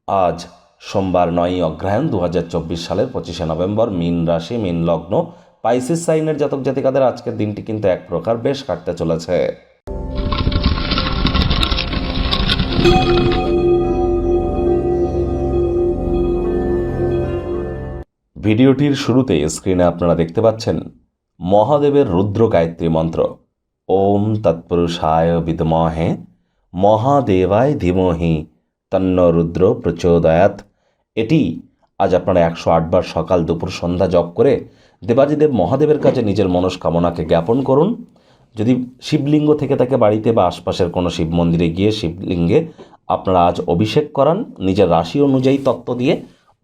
আজ সোমবার 9ই অগ্রহায়ণ 2024 সালের 25শে নভেম্বর। মীন রাশি, মীন লগ্ন, পাইসিস সাইনের জাতক জাতিকাদের আজকের দিনটি কিন্তু এক প্রকার বেশ কাটতে চলেছে। ভিডিওটির শুরুতে স্ক্রিনে আপনারা দেখতে পাচ্ছেন মহাদেবের রুদ্র গায়ত্রী মন্ত্র। ওম তৎপুরুষায় বিদ্মহে মহাদেবায় ধীমহি তন্ন রুদ্র প্রচোদয়াৎ। এটি আজ আপনারা 108 বার সকাল দুপুর সন্ধ্যা জপ করে দেবাদিদেব মহাদেবের কাছে নিজের মনস্কামনাকে জ্ঞাপন করুন। যদি শিবলিঙ্গ থেকে থাকে বাড়িতে বা আশপাশের কোনো শিব মন্দিরে গিয়ে শিবলিঙ্গে আপনারা আজ অভিষেক করান নিজের রাশি অনুযায়ী তত্ত্ব দিয়ে,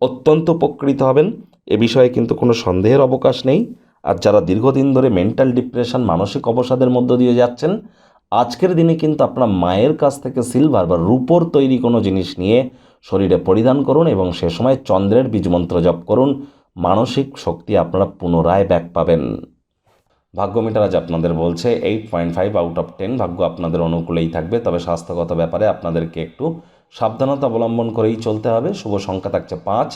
অত্যন্ত উপকৃত হবেন। এ বিষয়ে কিন্তু কোনো সন্দেহের অবকাশ নেই। আর যারা দীর্ঘদিন ধরে মেন্টাল ডিপ্রেশন, মানসিক অবসাদের মধ্য দিয়ে যাচ্ছেন, আজকের দিনে কিন্তু আপনার মায়ের কাছ থেকে সিলভার বা রূপোর তৈরি কোনো জিনিস নিয়ে শরীরে পরিধান করুন এবং সে সময় চন্দ্রের বীজমন্ত্র জপ করুন। মানসিক শক্তি আপনারা পুনরায় ব্যাক পাবেন। ভাগ্য মিটার আজ আপনাদের বলছে 8.5 আউট অফ 10। ভাগ্য আপনাদের অনুকূলেই থাকবে, তবে স্বাস্থ্যগত ব্যাপারে আপনাদেরকে একটু সাবধানতা অবলম্বন করেই চলতে হবে। শুভ সংখ্যা থাকছে 5,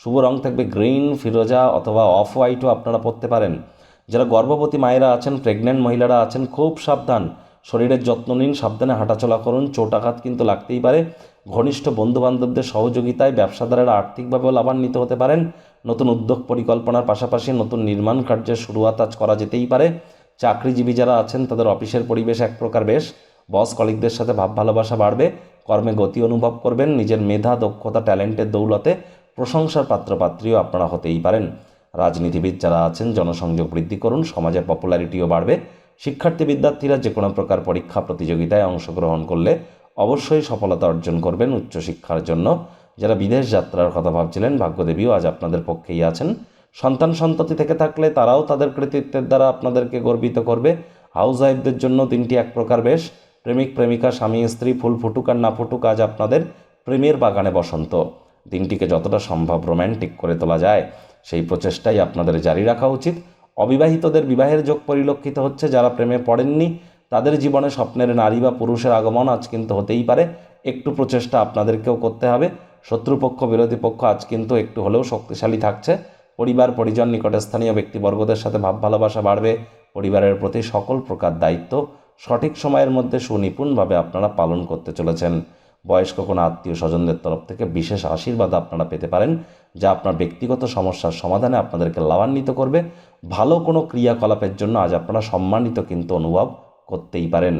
শুভ রং থাকবে গ্রিন, ফিরোজা অথবা অফ হোয়াইটও আপনারা পরতে পারেন। যারা গর্ভবতী মায়েরা আছেন, প্রেগনেন্ট মহিলারা আছেন, খুব সাবধান, শরীরের যত্ন নিন, সাবধানে হাঁটাচলা করুন। চোটাঘাত কিন্তু লাগতেই পারে। ঘনিষ্ঠ বন্ধুবান্ধবদের সহযোগিতায় ব্যবসাদারেরা আর্থিকভাবেও লাভান্বিত হতে পারেন। নতুন উদ্যোগ পরিকল্পনার পাশাপাশি নতুন নির্মাণ কার্যের শুরুয়াত আজ করা যেতেই পারে। চাকরিজীবী যারা আছেন তাদের অফিসের পরিবেশ এক প্রকার বেশ, বস কলিগদের সাথে ভাব ভালোবাসা বাড়বে, কর্মে গতি অনুভব করবেন। নিজের মেধা, দক্ষতা, ট্যালেন্টের দৌলতে প্রশংসার পাত্রপাত্রীও আপনারা হতেই পারেন। রাজনীতিবিদ যারা আছেন জনসংযোগ বৃদ্ধি করুন, সমাজের পপুলারিটিও বাড়বে। শিক্ষার্থী বিদ্যার্থীরা যে কোনো প্রকার পরীক্ষা প্রতিযোগিতায় অংশগ্রহণ করলে অবশ্যই সফলতা অর্জন করবেন উচ্চশিক্ষার জন্য। যারা বিদেশ যাত্রার কথা ভাবছিলেন, ভাগ্যদেবীও আজ আপনাদের পক্ষেই আছেন। সন্তান সন্ততি থেকে থাকলে তারাও তাদের কৃতিত্বের দ্বারা আপনাদেরকে গর্বিত করবে। হাউস ওয়াইফদের জন্য দিনটি এক প্রকার বেশ। প্রেমিক প্রেমিকা, স্বামী স্ত্রী, ফুল ফুটুক আর না ফুটুক, আজ আপনাদের প্রেমের বাগানে বসন্ত। দিনটিকে যতটা সম্ভব রোম্যান্টিক করে তোলা যায় সেই প্রচেষ্টাই আপনাদের জারি রাখা উচিত। অবিবাহিতদের বিবাহের যোগ পরিলক্ষিত হচ্ছে। যারা প্রেমে পড়েননি তাদের জীবনে স্বপ্নের নারী বা পুরুষের আগমন আজ কিন্তু হতেই পারে। একটু প্রচেষ্টা আপনাদেরকেও করতে হবে। শত্রুপক্ষ, বিরোধী পক্ষ আজ কিন্তু একটু হলেও শক্তিশালী থাকছে। পরিবার, পরিজন, নিকটস্থানীয় ব্যক্তিবর্গদের সাথে ভাব ভালোবাসা বাড়বে। পরিবারের প্রতি সকল প্রকার দায়িত্ব সঠিক সময়ের মধ্যে সুনিপুণভাবে আপনারা পালন করতে চলেছেন। বয়স্ক কোনো আত্মীয় স্বজনদের তরফ থেকে বিশেষ আশীর্বাদ আপনারা পেতে পারেন, যা আপনার ব্যক্তিগত সমস্যার সমাধানে আপনাদেরকে লাভান্বিত করবে। ভালো কোনো ক্রিয়াকলাপের জন্য আজ আপনারা সম্মানিত কিন্তু অনুভব করতেই পারেন।